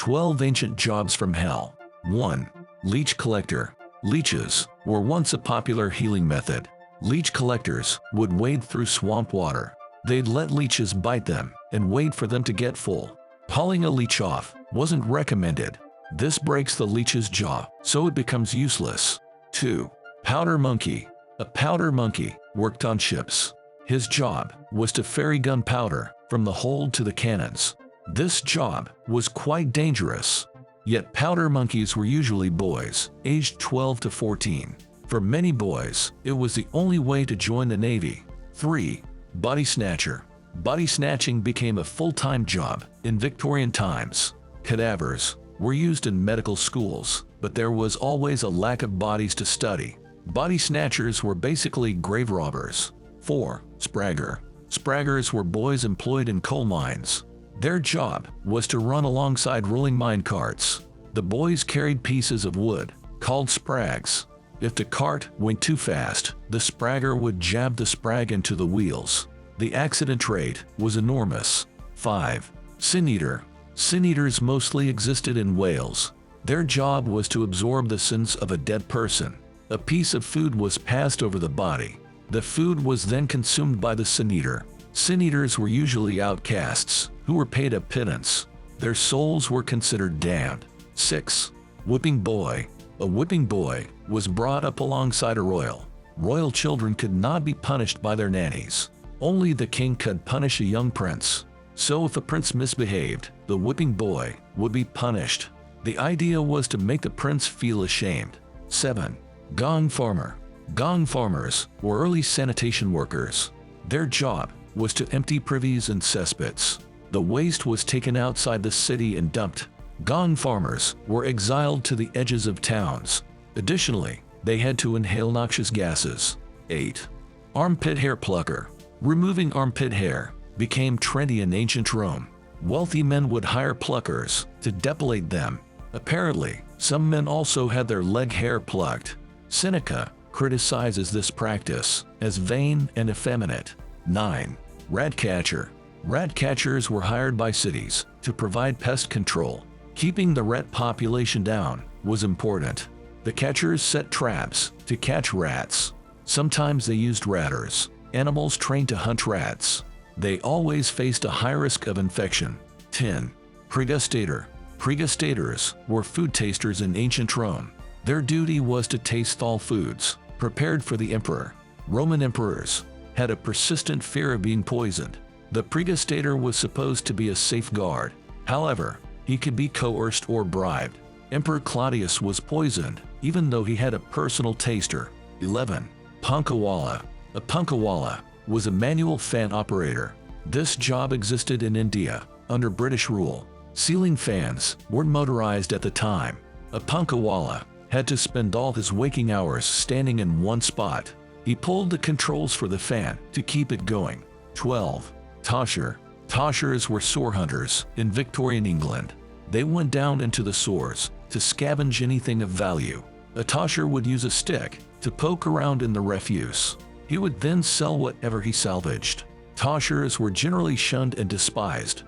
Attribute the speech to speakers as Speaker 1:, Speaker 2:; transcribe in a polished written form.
Speaker 1: 12 Ancient Jobs from Hell. 1. Leech Collector. Leeches were once a popular healing method. Leech collectors would wade through swamp water. They'd let leeches bite them and wait for them to get full. Pulling a leech off wasn't recommended. This breaks the leech's jaw, so it becomes useless. 2. Powder Monkey. A powder monkey worked on ships. His job was to ferry gunpowder from the hold to the cannons. This job was quite dangerous. Yet powder monkeys were usually boys, aged 12 to 14. For many boys, it was the only way to join the Navy. 3. Body Snatcher. Body snatching became a full-time job in Victorian times. Cadavers were used in medical schools, but there was always a lack of bodies to study. Body snatchers were basically grave robbers. 4. Spragger. Spraggers were boys employed in coal mines. Their job was to run alongside rolling mine carts. The boys carried pieces of wood, called sprags. If the cart went too fast, the spragger would jab the sprag into the wheels. The accident rate was enormous. 5. Sin Eater. Sin Eaters mostly existed in Wales. Their job was to absorb the sins of a dead person. A piece of food was passed over the body. The food was then consumed by the Sin Eater. Sin Eaters were usually outcasts who were paid a pittance. Their souls were considered damned. 6. Whipping Boy. A whipping boy was brought up alongside a royal. Royal children could not be punished by their nannies. Only the king could punish a young prince. So if a prince misbehaved, the whipping boy would be punished. The idea was to make the prince feel ashamed. 7. Gong Farmer. Gong farmers were early sanitation workers. Their job was to empty privies and cesspits. The waste was taken outside the city and dumped. Gong farmers were exiled to the edges of towns. Additionally, they had to inhale noxious gases. 8. Armpit Hair Plucker. Removing armpit hair became trendy in ancient Rome. Wealthy men would hire pluckers to depilate them. Apparently, some men also had their leg hair plucked. Seneca criticizes this practice as vain and effeminate. 9. Rat Catcher. Rat catchers were hired by cities to provide pest control. Keeping the rat population down was important. The catchers set traps to catch rats. Sometimes they used ratters, animals trained to hunt rats. They always faced a high risk of infection. 10. Pregustator. Pregustators were food tasters in ancient Rome. Their duty was to taste all foods prepared for the emperor. Roman emperors had a persistent fear of being poisoned. The pregustator was supposed to be a safeguard. However, he could be coerced or bribed. Emperor Claudius was poisoned, even though he had a personal taster. 11. Punkawala. A punkawala was a manual fan operator. This job existed in India under British rule. Ceiling fans weren't motorized at the time. A punkawala had to spend all his waking hours standing in one spot. He pulled the controls for the fan to keep it going. 12. Tosher. Toshers were soar hunters in Victorian England. They went down into the soars to scavenge anything of value. A tosher would use a stick to poke around in the refuse. He would then sell whatever he salvaged. Toshers were generally shunned and despised.